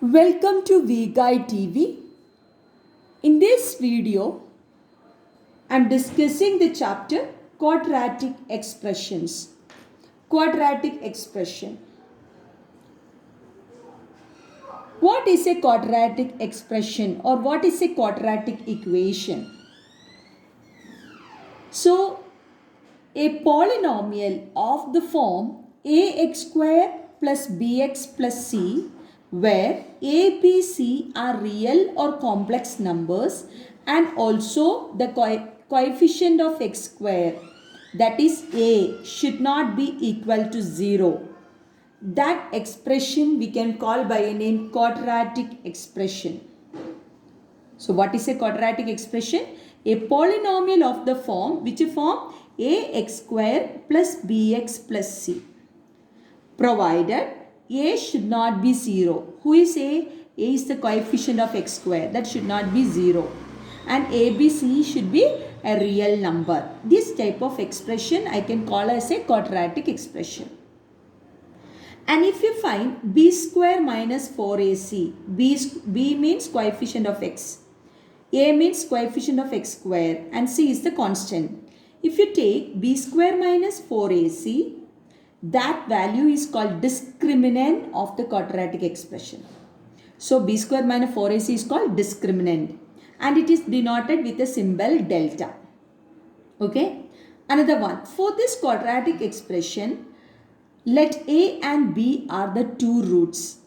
Welcome to VGuide TV. In this video, I am discussing the chapter Quadratic Expressions. Quadratic expression. What is a quadratic expression or what is a quadratic equation? So, a polynomial of the form ax square plus bx plus c where a, b, c are real or complex numbers and also the coefficient of x square, that is a, should not be equal to 0. That expression we can call by a name quadratic expression. So what is a quadratic expression? A polynomial of the form, which form? Ax square plus bx plus c. Provided a should not be 0. Who is a? A is the coefficient of x square. That should not be 0. And ABC should be a real number. This type of expression I can call as a quadratic expression. And if you find b square minus 4ac, b means coefficient of x. A means coefficient of x square and c is the constant. If you take b square minus 4ac, that value is called discriminant of the quadratic expression. So b square minus 4ac is called discriminant and it is denoted with a symbol delta. Okay. Another one. For this quadratic expression, let a and b are the two roots.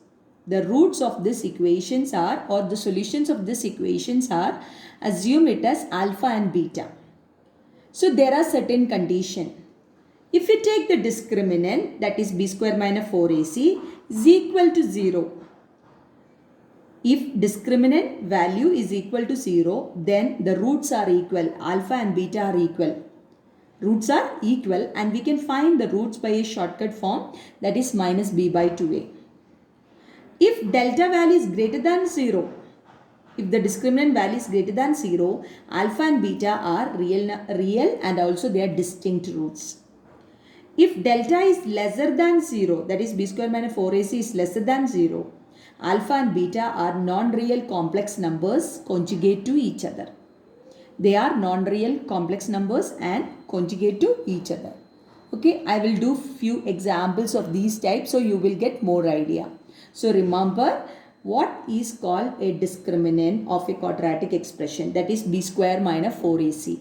The roots of these equations are, or the solutions of these equations are, assume it as alpha and beta. So there are certain conditions. If you take the discriminant, that is b square minus 4ac is equal to 0. If discriminant value is equal to 0, then the roots are equal. Alpha and beta are equal. Roots are equal and we can find the roots by a shortcut form, that is minus b by 2a. If delta value is greater than 0, if the discriminant value is greater than 0, alpha and beta are real and also they are distinct roots. If delta is lesser than 0, that is b square minus 4ac is lesser than 0, alpha and beta are non-real complex numbers conjugate to each other. They are non-real complex numbers and conjugate to each other. Okay, I will do few examples of these types so you will get more idea. So remember what is called a discriminant of a quadratic expression, that is b square minus 4ac.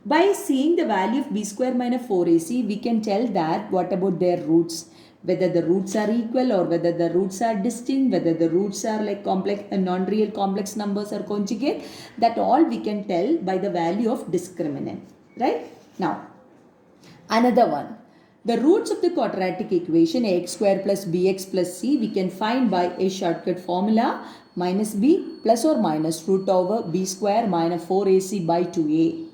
By seeing the value of b square minus 4ac, we can tell that what about their roots, whether the roots are equal or whether the roots are distinct, whether the roots are like complex and non-real complex numbers or conjugate, that all we can tell by the value of discriminant, right? Now, another one. The roots of the quadratic equation ax square plus bx plus c we can find by a shortcut formula minus b plus or minus root over b square minus 4ac by 2a.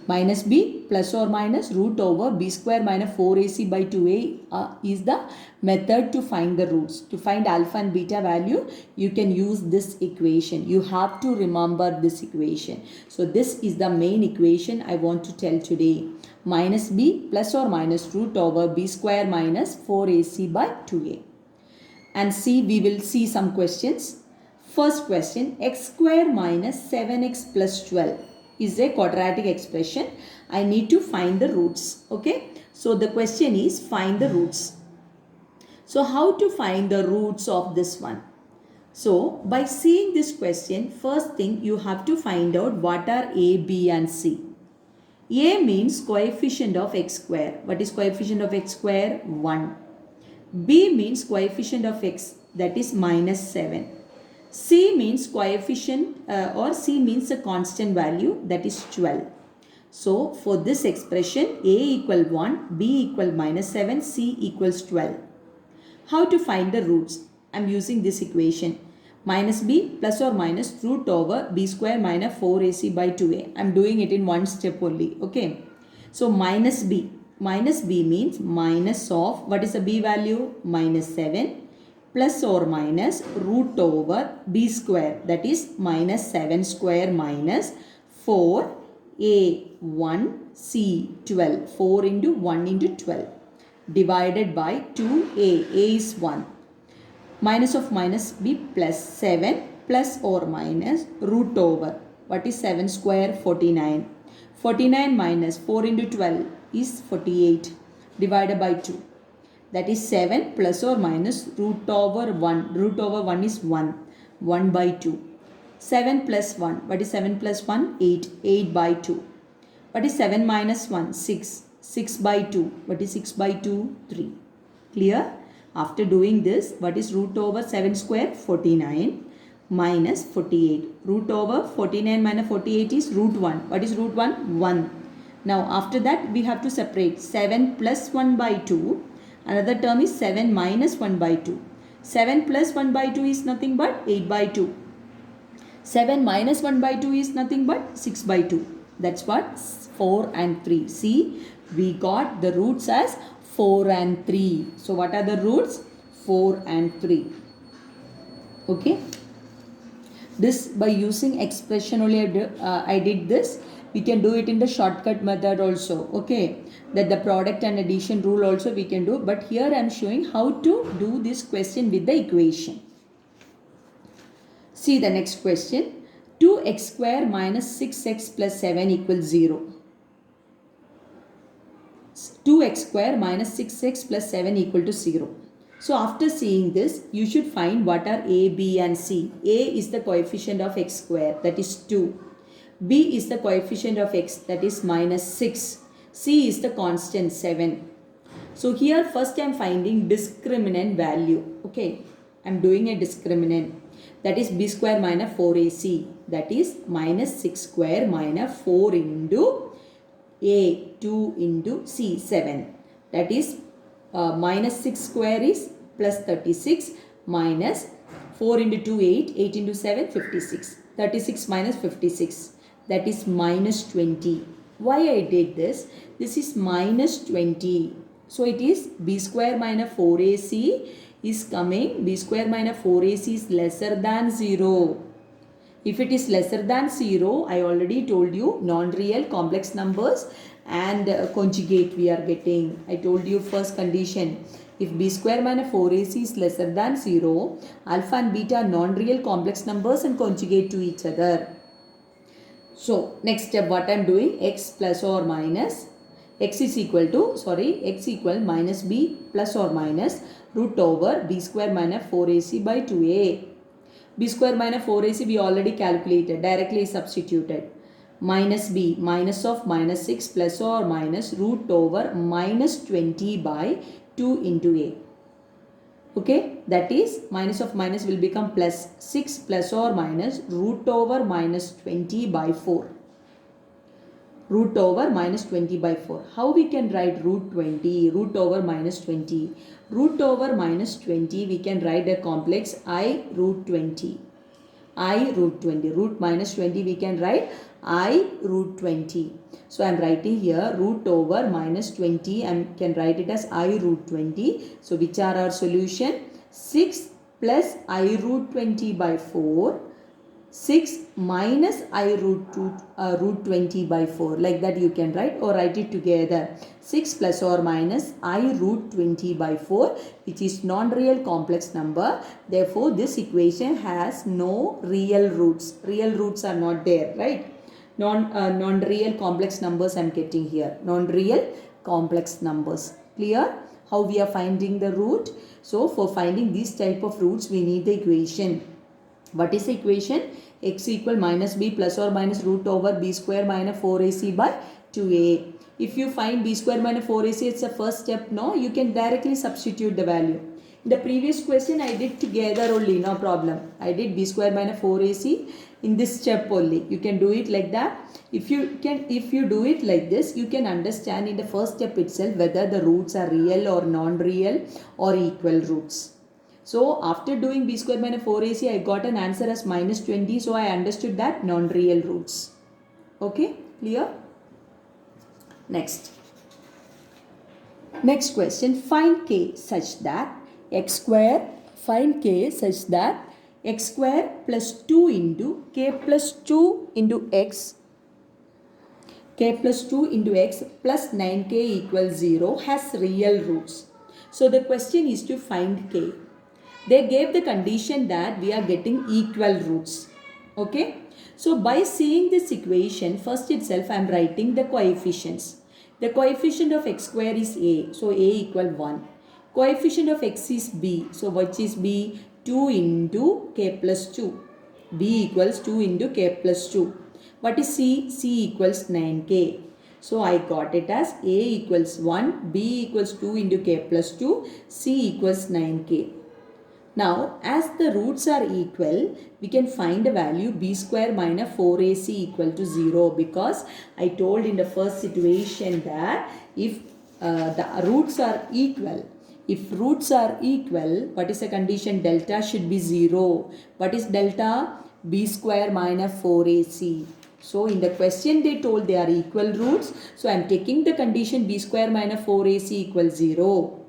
Minus b plus or minus root over b square minus 4ac by 2a is the method to find the roots. To find alpha and beta value, you can use this equation. You have to remember this equation. So this is the main equation I want to tell today. Minus b plus or minus root over b square minus 4ac by 2a. And see, we will see some questions. First question, x square minus 7x plus 12 is a quadratic expression. I need to find the roots. Okay. So the question is find the roots. So how to find the roots of this one? So by seeing this question, first thing you have to find out what are a, b and c. A means coefficient of x square. What is coefficient of x square? 1. B means coefficient of x, that is minus 7. C means coefficient or C means a constant value, that is 12. So for this expression, A equal 1, B equal minus 7, C equals 12. How to find the roots? I am using this equation. Minus b plus or minus root over b square minus 4ac by 2a. I am doing it in one step only. Okay. So minus b. Minus b means minus of, what is the b value? Minus 7 plus or minus root over b square, that is minus 7 square minus 4a 1 c 12. 4 into 1 into 12 divided by 2a. A is 1. Minus of minus be plus 7 plus or minus root over. What is 7 square? 49. 49 minus 4 into 12 is 48 divided by 2. That is 7 plus or minus root over 1. Root over 1 is 1. 1 by 2. 7 plus 1. What is 7 plus 1? 8. 8 by 2. What is 7 minus 1? 6. 6 by 2. What is 6 by 2? 3. Clear? After doing this, what is root over 7 square? 49 minus 48. Root over 49 minus 48 is root 1. What is root 1? 1. Now after that we have to separate 7 plus 1 by 2. Another term is 7 minus 1 by 2. 7 plus 1 by 2 is nothing but 8 by 2. 7 minus 1 by 2 is nothing but 6 by 2. That's what 4 and 3. See, we got the roots as 4 and 3. So what are the roots? 4 and 3. Okay. This by using expression only I did this. We can do it in the shortcut method also. Okay. That the product and addition rule also we can do. But here I am showing how to do this question with the equation. See the next question. 2x square minus 6x plus 7 equals 0. 2x square minus 6x plus 7 equal to 0. So after seeing this, you should find what are a, b and c. A is the coefficient of x square, that is 2. B is the coefficient of x, that is minus 6. C is the constant 7. So here first I am finding discriminant value. Okay, I am doing a discriminant. That is b square minus 4ac. That is minus 6 square minus 4 into a, 2 into c, 7. That is minus 6 square is plus 36 minus 4 into 2, 8. 8 into 7, 56. 36 minus 56. That is minus 20. Why I did this? This is minus 20. So it is b square minus 4ac is coming. B square minus 4ac is lesser than 0. If it is lesser than 0, I already told you non-real complex numbers and conjugate we are getting. I told you first condition. If b square minus 4ac is lesser than 0, alpha and beta are non-real complex numbers and conjugate to each other. So next step what I am doing, x plus or minus, x equal minus b plus or minus root over b square minus 4ac by 2a. b square minus 4ac we already calculated, directly substituted. Minus b, minus of minus 6 plus or minus root over minus 20 by 2 into a. Okay, that is minus of minus will become plus 6 plus or minus root over minus 20 by 4. Root over minus 20 by 4. How we can write root 20? Root over minus 20. Root over minus 20 we can write a complex I root 20. I root 20. Root minus 20 we can write I root 20. So I am writing here root over minus 20. I can write it as I root 20. So which are our solution? 6 plus I root 20 by 4. 6 minus I root 20 by 4. Like that you can write, or write it together. 6 plus or minus I root 20 by 4, which is non-real complex number. Therefore this equation has no real roots. Real roots are not there, right? Non-real complex numbers I am getting here. Non-real complex numbers. Clear? How we are finding the root? So for finding these type of roots we need the equation. What is the equation? X equal minus b plus or minus root over b square minus 4ac by 2a. If you find b square minus 4ac, it's the first step. No, you can directly substitute the value. In the previous question I did together only, no problem. I did b square minus 4ac in this step only. You can do it like that. If you do it like this, you can understand in the first step itself whether the roots are real or non-real or equal roots. So after doing b square minus 4ac, I got an answer as minus 20. So I understood that non-real roots. Okay, clear? Next question. Find k such that x square plus 2 into k plus 2 into x plus 9k equals 0 has real roots. So the question is to find k. They gave the condition that we are getting equal roots. Okay. So by seeing this equation, first itself I am writing the coefficients. The coefficient of x square is a. So a equal 1. Coefficient of x is b. So which is b? 2 into k plus 2. b equals 2 into k plus 2. What is c? c equals 9k. So I got it as a equals 1, b equals 2 into k plus 2, c equals 9k. Now, as the roots are equal, we can find the value b square minus 4ac equal to 0, because I told in the first situation that if the roots are equal, what is the condition? Delta should be 0. What is delta? B square minus 4ac. So in the question they told they are equal roots. So I am taking the condition b square minus 4ac equals 0.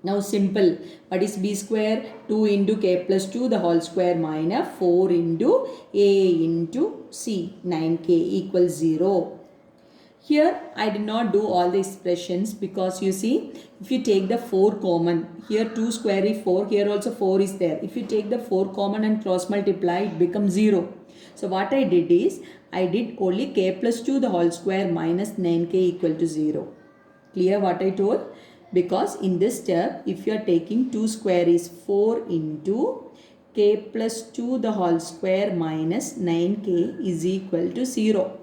Now simple. What is b square? 2 into k plus 2 the whole square minus 4 into a into c. 9k equals 0. Here I did not do all the expressions, because you see, if you take the 4 common, here 2 square is 4, here also 4 is there. If you take the 4 common and cross multiply, it becomes 0. So what I did is, I did only k plus 2 the whole square minus 9k equal to 0. Clear what I told? Because in this step, if you are taking 2 square is 4 into k plus 2 the whole square minus 9k is equal to 0.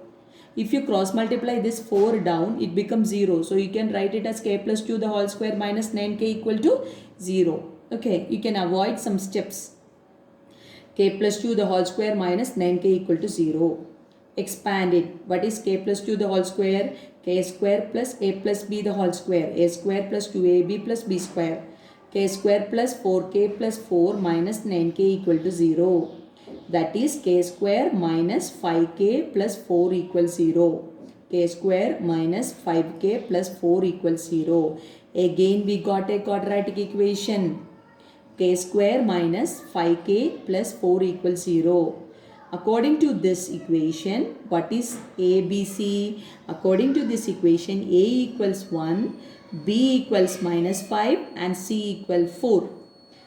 If you cross multiply this 4 down, it becomes 0. So you can write it as k plus 2 the whole square minus 9k equal to 0. Okay, you can avoid some steps. K plus 2 the whole square minus 9k equal to 0. Expand it. What is k plus 2 the whole square? K square plus a plus b the whole square. A square plus 2ab plus b square. K square plus 4k plus 4 minus 9k equal to 0. That is k square minus 5k plus 4 equals 0. K square minus 5k plus 4 equals 0. Again we got a quadratic equation. K square minus 5k plus 4 equals 0. According to this equation, what is ABC? According to this equation, A equals 1, B equals minus 5 and C equals 4.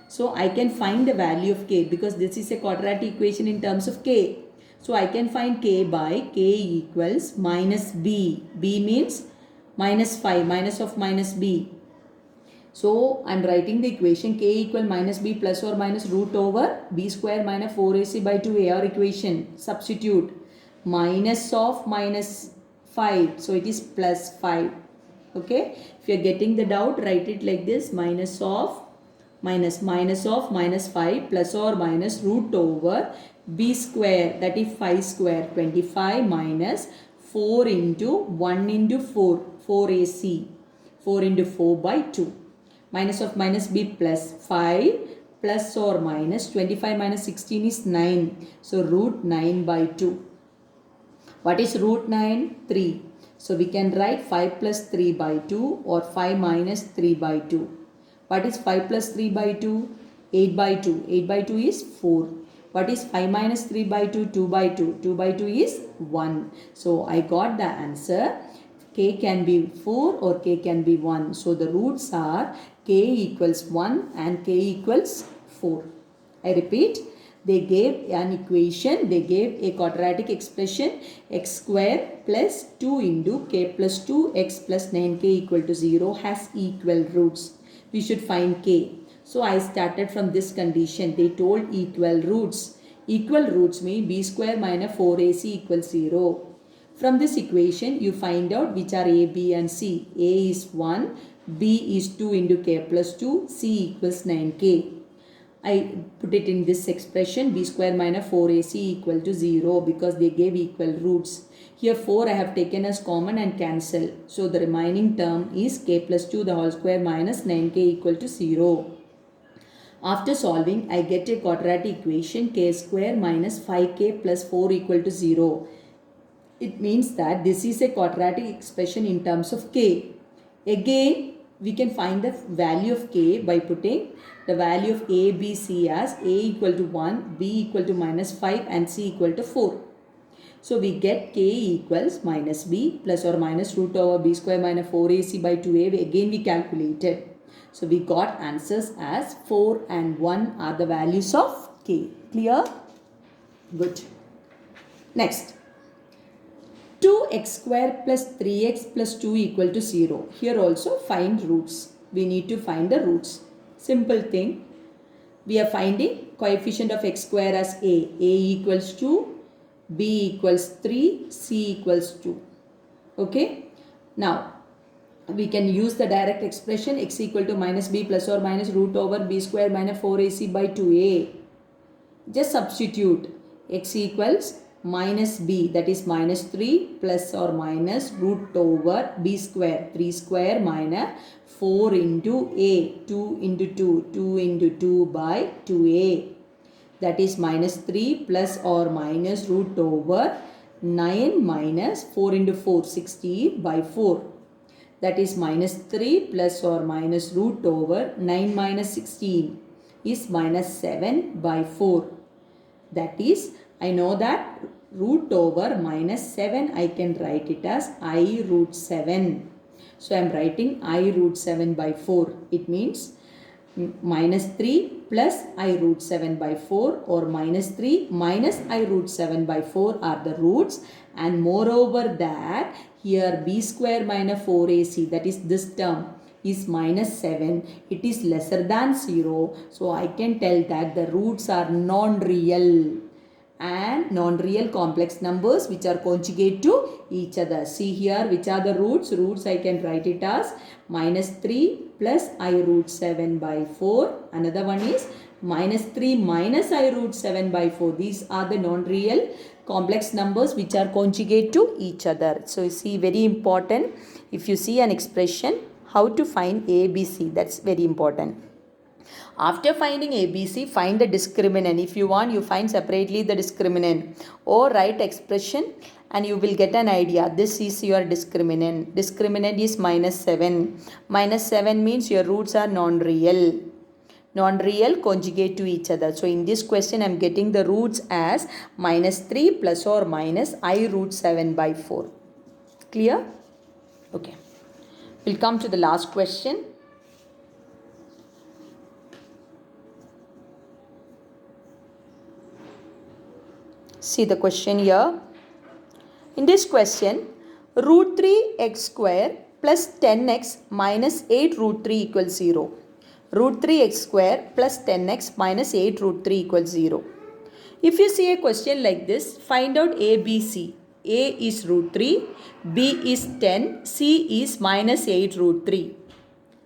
So I can find the value of K, because this is a quadratic equation in terms of K. So I can find K by K equals minus B. B means minus 5, minus of minus B. So I am writing the equation k equal minus b plus or minus root over b square minus 4ac by 2a, or equation. Substitute minus of minus 5. So it is plus 5. Okay. If you are getting the doubt, write it like this: minus of minus minus 5 plus or minus root over b square, that is 5 square, 25 minus 4 into 1 into 4, 4ac, 4 into 4 by 2. Minus of minus b plus 5 plus or minus 25 minus 16 is 9. So root 9 by 2. What is root 9? 3. So we can write 5 plus 3 by 2 or 5 minus 3 by 2. What is 5 plus 3 by 2? 8 by 2. 8 by 2 is 4. What is 5 minus 3 by 2? 2 by 2. 2 by 2 is 1. So I got the answer. K can be 4 or K can be 1. So the roots are K equals 1 and K equals 4. I repeat, they gave an equation, they gave a quadratic expression, x square plus 2 into K plus 2 x plus 9k equal to 0 has equal roots. We should find K. So I started from this condition. They told equal roots. Equal roots mean b square minus 4ac equals 0. From this equation, you find out which are A, B and C. A is 1, B is 2 into K plus 2, C equals 9K. I put it in this expression, B square minus 4AC equal to 0, because they gave equal roots. Here 4 I have taken as common and cancel. So the remaining term is K plus 2 the whole square minus 9K equal to 0. After solving, I get a quadratic equation K square minus 5K plus 4 equal to 0. It means that this is a quadratic expression in terms of K. Again, we can find the value of K by putting the value of A, B, C as A equal to 1, B equal to minus 5 and C equal to 4. So we get K equals minus B plus or minus root over B square minus 4AC by 2A. Again we calculated. So we got answers as 4 and 1 are the values of k. Clear? Good. Next. 2x square plus 3x plus 2 equal to 0. Here also find roots. We need to find the roots. Simple thing. We are finding coefficient of x square as a. A equals 2, b equals 3, c equals 2. Okay. Now, we can use the direct expression x equal to minus b plus or minus root over b square minus 4ac by 2a. Just substitute x equals minus b, that is minus 3 plus or minus root over b square, 3 square minus 4 into a, 2 into 2, 2 into 2 by 2a. That is minus 3 plus or minus root over 9 minus 4 into 4, 16 by 4. That is minus 3 plus or minus root over 9 minus 16 is minus 7 by 4. That is, I know that root over minus 7, I can write it as I root 7. So I am writing I root 7 by 4. It means minus 3 plus I root 7 by 4 or minus 3 minus I root 7 by 4 are the roots, and moreover that here b square minus 4ac, that is this term, is minus 7. It is lesser than 0. So I can tell that the roots are non-real and non-real complex numbers which are conjugate to each other. See here which are the roots. Roots I can write it as minus 3 plus I root 7 by 4. Another one is minus 3 minus I root 7 by 4. These are the non-real complex numbers which are conjugate to each other. So you see, very important. If you see an expression, how to find A, B, C. That's very important. After finding ABC, find the discriminant. If you want, you find separately the discriminant or write expression and you will get an idea. This is your discriminant. Discriminant is minus 7. Minus 7 means your roots are non-real. Non-real conjugate to each other. So in this question, I am getting the roots as minus 3 plus or minus I root 7 by 4. Clear? Okay. We'll come to the last question. See the question here. In this question, root 3x square plus 10x minus 8 root 3 equals 0. Root 3x square plus 10x minus 8 root 3 equals 0. If you see a question like this, find out A, B, C. A is root 3, B is 10, C is minus 8 root 3.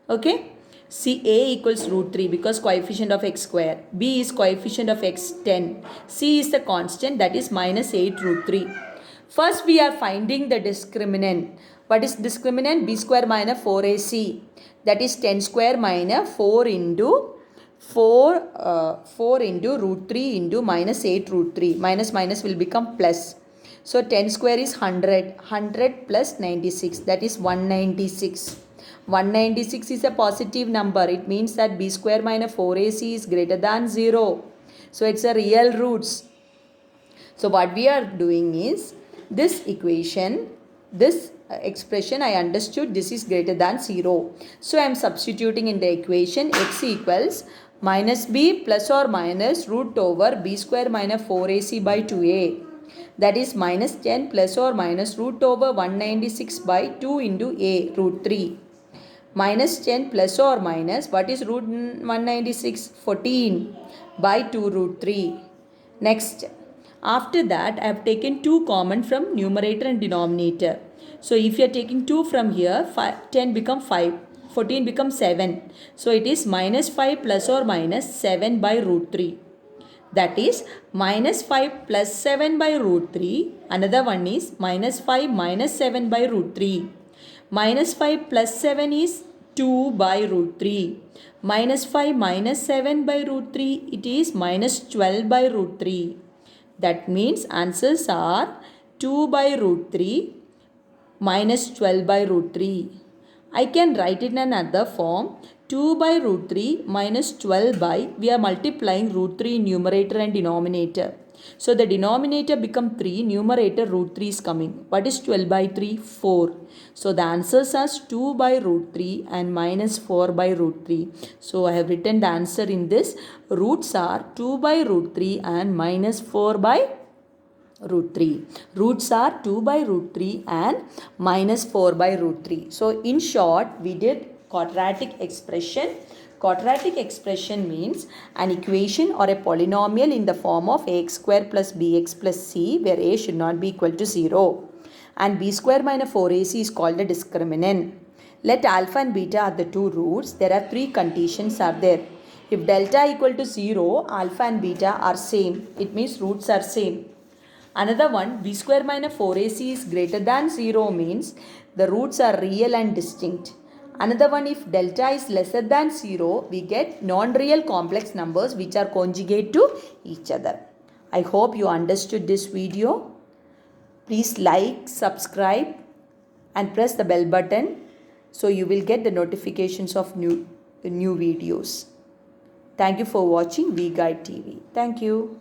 Okay? See, A equals root 3 because coefficient of x square. B is coefficient of x 10. C is the constant, that is minus 8 root 3. First we are finding the discriminant. What is discriminant? B square minus 4ac. That is 10 square minus 4 into root 3 into minus 8 root 3. Minus minus will become plus. So 10 square is 100. 100 plus 96. That is 196. 196 is a positive number. It means that b square minus 4ac is greater than 0. So it's a real roots. So what we are doing is, this equation, this expression I understood this is greater than 0. So I am substituting in the equation x equals minus b plus or minus root over b square minus 4ac by 2a. That is minus 10 plus or minus root over 196 by 2 into a root 3. Minus 10 plus or minus, what is root 196? 14 by 2 root 3. Next, after that I have taken 2 common from numerator and denominator. So if you are taking 2 from here, 10 become 5, 14 becomes 7. So it is minus 5 plus or minus 7 by root 3. That is minus 5 plus 7 by root 3. Another one is minus 5 minus 7 by root 3. Minus 5 plus 7 is 2 by root 3. Minus 5 minus 7 by root 3, it is minus 12 by root 3. That means answers are 2 by root 3 minus 12 by root 3. I can write it in another form. 2 by root 3 minus 12 by, we are multiplying root 3 in numerator and denominator. So the denominator become 3, numerator root 3 is coming. What is 12 by 3? 4. So the answers are 2 by root 3 and minus 4 by root 3. So I have written the answer in this. Roots are 2 by root 3 and minus 4 by root 3. Roots are 2 by root 3 and minus 4 by root 3. So in short, we did quadratic expression. Quadratic expression means an equation or a polynomial in the form of ax square plus bx plus c, where a should not be equal to 0. And b square minus 4ac is called a discriminant. Let alpha and beta are the two roots. There are three conditions are there. If delta equal to 0, alpha and beta are same. It means roots are same. Another one, b square minus 4ac is greater than 0 means the roots are real and distinct. Another one, if delta is lesser than 0, we get non-real complex numbers which are conjugate to each other. I hope you understood this video. Please like, subscribe and press the bell button so you will get the notifications of new videos. Thank you for watching V Guide TV. Thank you.